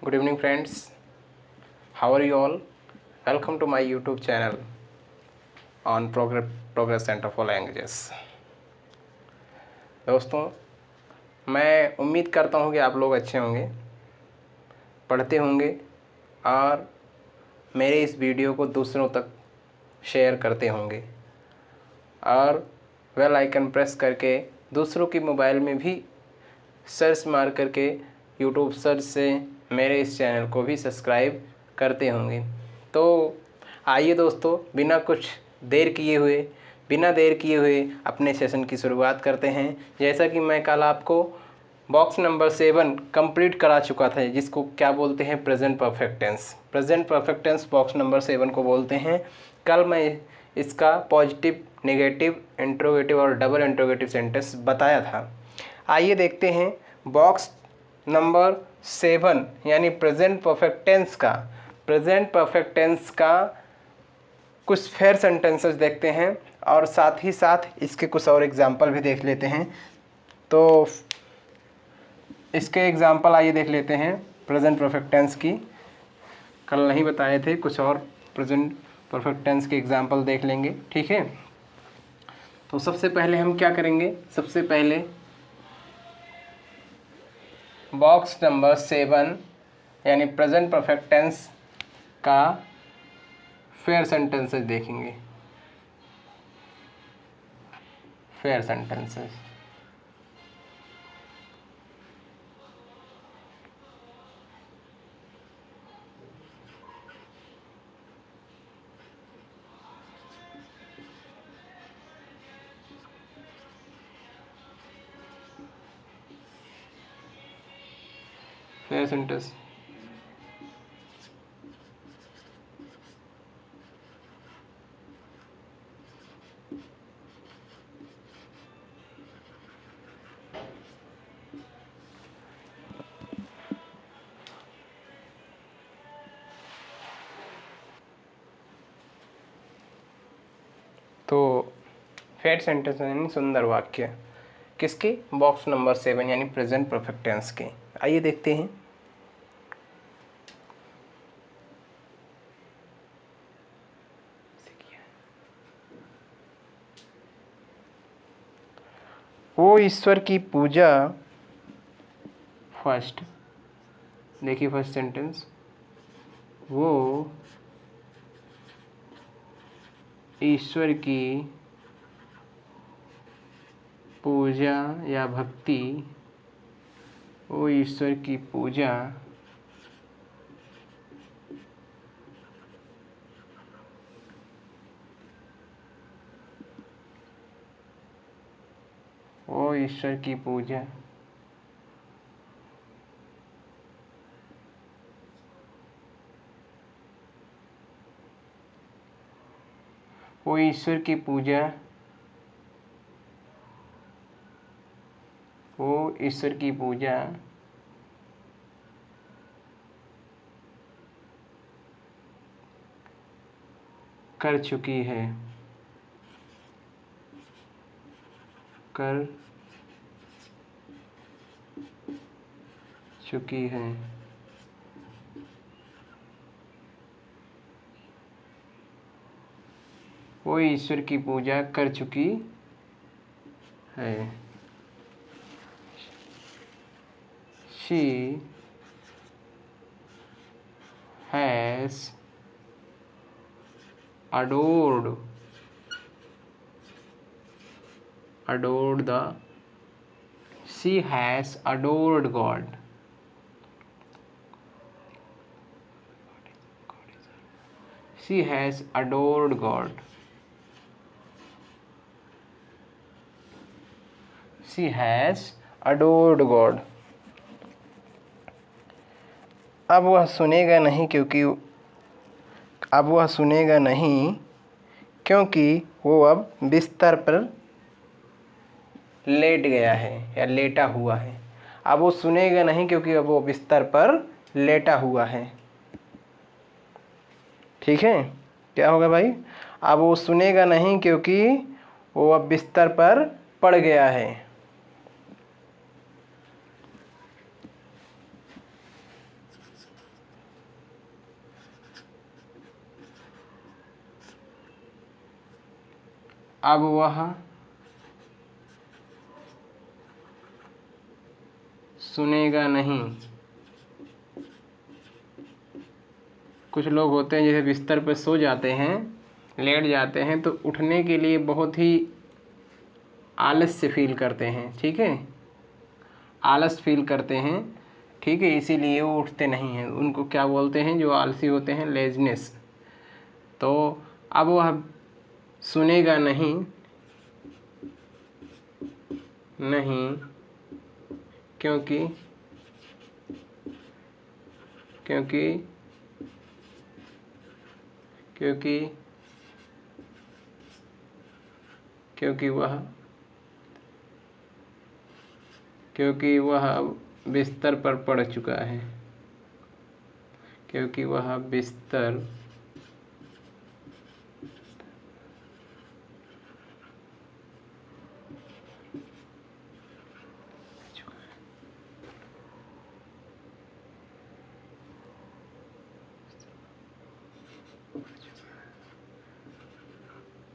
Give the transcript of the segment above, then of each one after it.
Good evening, friends. How are you all? Welcome to my YouTube channel on Progress Center for Languages. दोस्तों, मैं उम्मीद करता हूँ कि आप लोग अच्छे होंगे, पढ़ते होंगे और मेरे इस वीडियो को दूसरों तक शेयर करते होंगे और बेल आइकन प्रेस करके दूसरों की मोबाइल में भी सर्च मार करके यूट्यूब सर्च से मेरे इस चैनल को भी सब्सक्राइब करते होंगे। तो आइए दोस्तों, बिना देर किए हुए अपने सेशन की शुरुआत करते हैं। जैसा कि मैं कल आपको बॉक्स नंबर 7 कंप्लीट करा चुका था, जिसको क्या बोलते हैं, present perfect tense. Present perfect tense box number 7 को बोलते हैं। कल मैं इसका पॉजिटिव, नेगेटिव, इंट्रोगेटिव और डबल इंट्रोगेटिव सेंटेंस बताया था। आइए देखते हैं बॉक्स नंबर 7 यानी प्रेजेंट परफेक्ट टेंस का कुछ फेयर सेंटेंसेस देखते हैं और साथ ही साथ इसके कुछ और एग्जाम्पल भी देख लेते हैं। तो इसके एग्जाम्पल आइए देख लेते हैं प्रेजेंट परफेक्ट टेंस की। कल नहीं बताए थे, कुछ और प्रेजेंट परफेक्ट टेंस के एग्जाम्पल देख लेंगे, ठीक है। तो सबसे पहले हम क्या करेंगे, सबसे पहले बॉक्स नंबर 7 यानी प्रेजेंट परफेक्ट टेंस का फेयर सेंटेंसेस देखेंगे। फेयर सेंटेंसेस फेयर सेंटेंस तो फेयर सेंटेंस यानी सुंदर वाक्य किसके, बॉक्स नंबर 7 यानी प्रेजेंट परफेक्ट टेंस के। आइए देखते हैं। वो ईश्वर की पूजा, फर्स्ट देखिए फर्स्ट सेंटेंस, वो ईश्वर की पूजा या भक्ति, वो ईश्वर की पूजा वो ईश्वर की पूजा वो ईश्वर की पूजा वो ईश्वर की पूजा कर चुकी है, कर चुकी है। वो ईश्वर की पूजा कर चुकी है। She has adored the she has adored God. She has adored God. She has adored God. अब वह सुनेगा नहीं क्योंकि वो अब बिस्तर पर लेट गया है या लेटा हुआ है। अब वो सुनेगा नहीं क्योंकि अब वो बिस्तर पर लेटा हुआ है, ठीक है। क्या होगा भाई, अब वो सुनेगा नहीं क्योंकि वो अब बिस्तर पर पड़ गया है। अब वह सुनेगा नहीं। कुछ लोग होते हैं जैसे बिस्तर पर सो जाते हैं, लेट जाते हैं, तो उठने के लिए बहुत ही आलस्य फील करते हैं, ठीक है, आलस फील करते हैं, ठीक है, इसीलिए वो उठते नहीं हैं। उनको क्या बोलते हैं, जो आलसी होते हैं, लेजनेस। तो अब वह सुनेगा नहीं, नहीं, क्योंकि क्योंकि क्योंकि क्योंकि वह क्योंकि वह बिस्तर पर पड़ चुका है, क्योंकि वह बिस्तर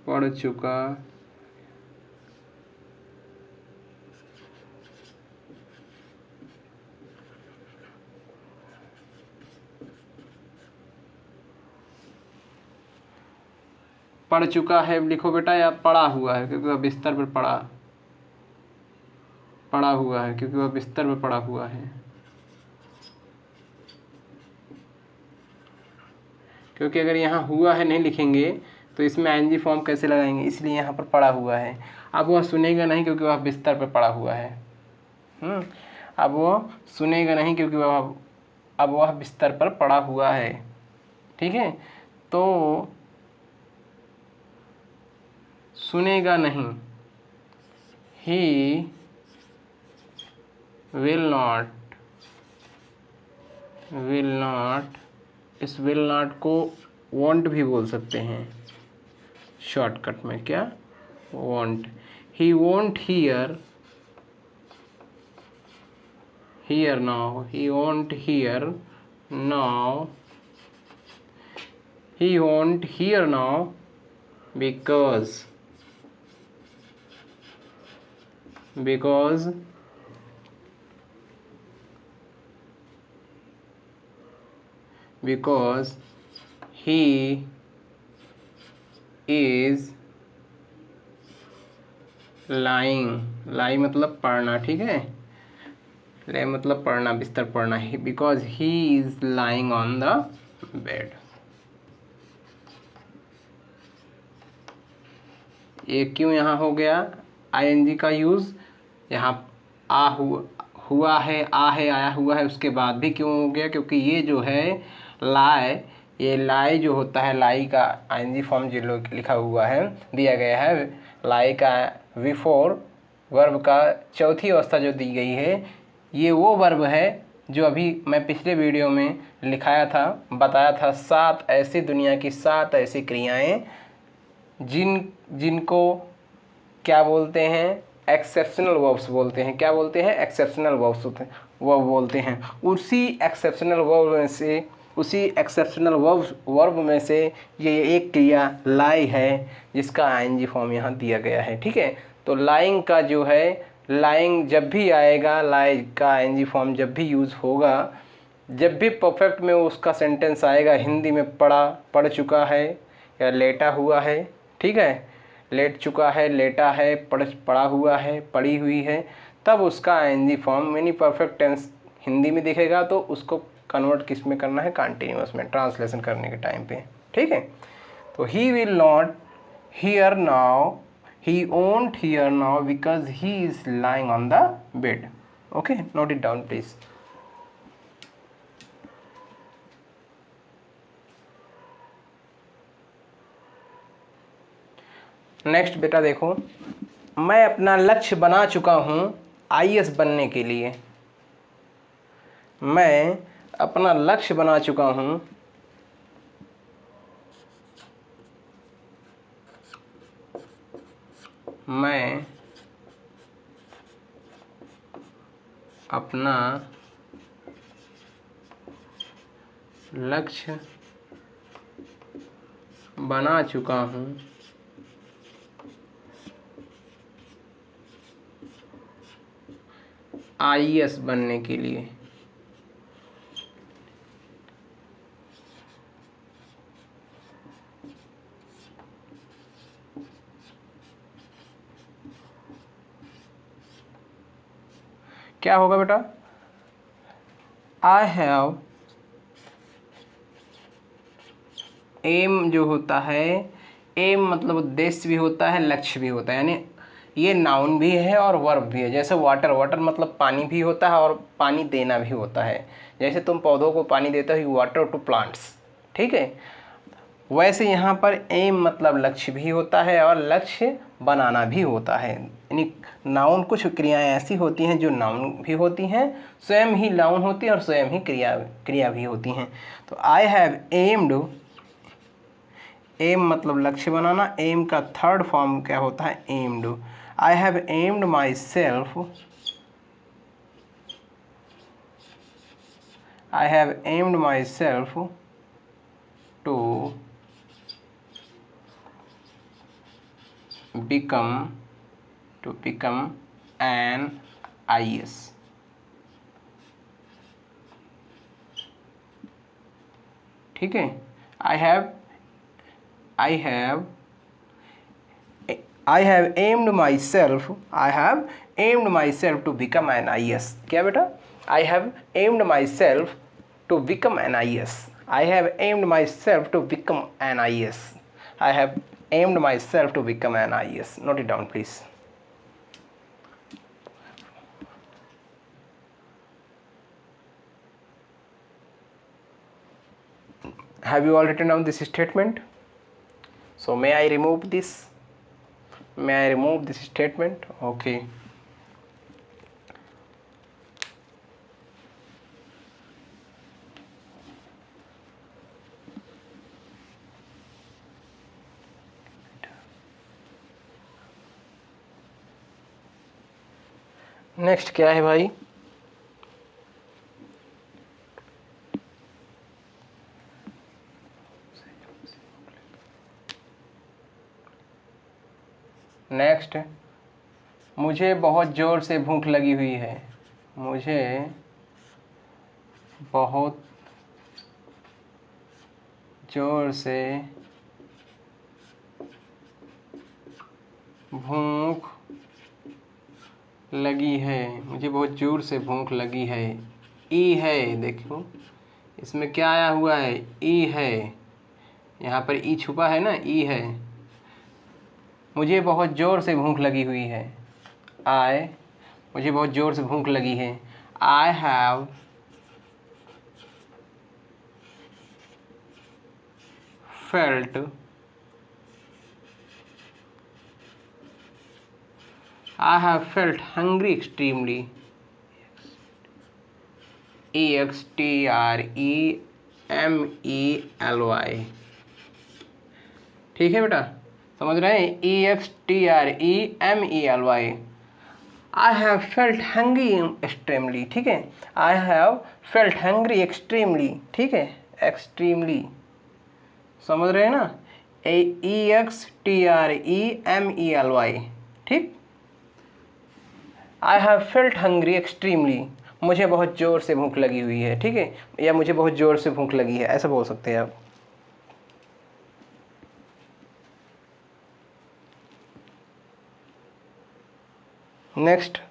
पड़ चुका पड़ चुका है लिखो बेटा, या पड़ा हुआ है, क्योंकि वह बिस्तर पर पड़ा हुआ है, क्योंकि वह बिस्तर पर पड़ा हुआ है। क्योंकि अगर यहाँ हुआ है नहीं लिखेंगे तो इसमें आईएनजी फॉर्म कैसे लगाएंगे, इसलिए यहाँ पर पड़ा हुआ है। अब वह सुनेगा नहीं क्योंकि वह बिस्तर पर पड़ा हुआ है। अब वह सुनेगा नहीं क्योंकि वह बिस्तर पर पड़ा हुआ है, ठीक है। तो सुनेगा नहीं, ही विल नॉट, इस विल नॉट को वॉन्ट भी बोल सकते हैं शॉर्टकट में, क्या, want. He want here now, he want here now, he want here now because he is लाई मतलब पढ़ना, ठीक है, लाई मतलब पढ़ना, बिस्तर पढ़ना, because he is lying on the bed. ये क्यों यहाँ हो गया आईएनजी का यूज़, यहाँ हुआ है, आया हुआ है, उसके बाद भी क्यों हो गया, क्योंकि ये जो है ये लाई जो होता है, लाई का आईएनजी फॉर्म जो लिखा हुआ है, दिया गया है, लाई का बिफोर वर्ब का चौथी अवस्था जो दी गई है, ये वो वर्ब है जो अभी मैं पिछले वीडियो में लिखाया था, बताया था, 7 ऐसी दुनिया की 7 ऐसी क्रियाएं जिनको क्या बोलते हैं, एक्सेप्शनल वर्ब्स बोलते हैं। क्या बोलते हैं, एक्सेप्शनल वर्ब्स होते हैं, वर्ब बोलते हैं। उसी एक्सेप्शनल वर्ब में से ये एक क्रिया लाई है, जिसका आईएनजी फॉर्म यहाँ दिया गया है, ठीक है। तो लाइंग का जो है, लाइंग जब भी आएगा, लाई का आईएनजी फॉर्म जब भी यूज़ होगा, जब भी परफेक्ट में उसका सेंटेंस आएगा, हिंदी में पढ़ चुका है या लेटा हुआ है, ठीक है, लेट चुका है, लेटा है, पढ़ा हुआ है, पढ़ी हुई है, तब उसका आईएनजी फॉर्म यानी परफेक्ट टेंस हिंदी में दिखेगा, तो उसको कन्वर्ट किस में करना है, कंटिन्यूअस में, ट्रांसलेशन करने के टाइम पे, ठीक है। तो he will not here now, he won't here now because he is lying on the bed. Okay, note it down please. Next बेटा देखो, मैं अपना लक्ष्य बना चुका हूँ आईएएस बनने के लिए। मैं अपना लक्ष्य बना चुका हूँ मैं अपना लक्ष्य बना चुका हूँ आईएएस बनने के लिए। क्या होगा बेटा? आई हैव, एम जो होता है, एम मतलब उद्देश्य भी होता है, लक्ष्य भी होता है, यानी ये नाउन भी है और वर्ब भी है। जैसे वाटर, वाटर मतलब पानी भी होता है और पानी देना भी होता है। जैसे तुम पौधों को पानी देते हो, यू वाटर टू प्लांट्स, ठीक है। वैसे यहाँ पर एम मतलब लक्ष्य भी होता है और लक्ष्य बनाना भी होता है। यानी नाउन, कुछ क्रियाएं ऐसी होती हैं जो नाउन भी होती हैं, स्वयं ही नाउन होती है और स्वयं ही क्रिया भी होती हैं। तो आई हैव एम्ड, एम मतलब लक्ष्य बनाना, एम का थर्ड फॉर्म क्या होता है? Aimed. I have aimed myself, I have aimed myself to become an IAS। ठीक है। I have aimed myself, I have aimed myself to become an IAS। क्या बेटा? I have aimed myself to become an IAS। I have aimed myself to become an IAS। I have aimed myself to become an IAS। Note it down please। Have you all written down this statement? So may I remove this? May I remove this statement? Okay। Next क्या है भाई? Next, मुझे बहुत ज़ोर से भूख लगी हुई है। मुझे बहुत ज़ोर से भूख लगी है। मुझे बहुत ज़ोर से भूख लगी है। ई है, देखो इसमें क्या आया हुआ है? ई है, यहाँ पर ई छुपा है ना, ई है। मुझे बहुत ज़ोर से भूख लगी हुई है। मुझे बहुत ज़ोर से भूख लगी है। I have felt hungry extremely। EXTREMELY। ठीक है बेटा, समझ रहे हैं? EXTREMELY। I have felt hungry extremely. ठीक है, I have felt hungry extremely. ठीक है, एक्सट्रीमली, समझ रहे हैं ना? EXTREMELY। ठीक, I have felt hungry extremely, मुझे बहुत ज़ोर से भूख लगी हुई है। ठीक है, या मुझे बहुत ज़ोर से भूख लगी है, ऐसा बोल सकते हैं आप। नेक्स्ट,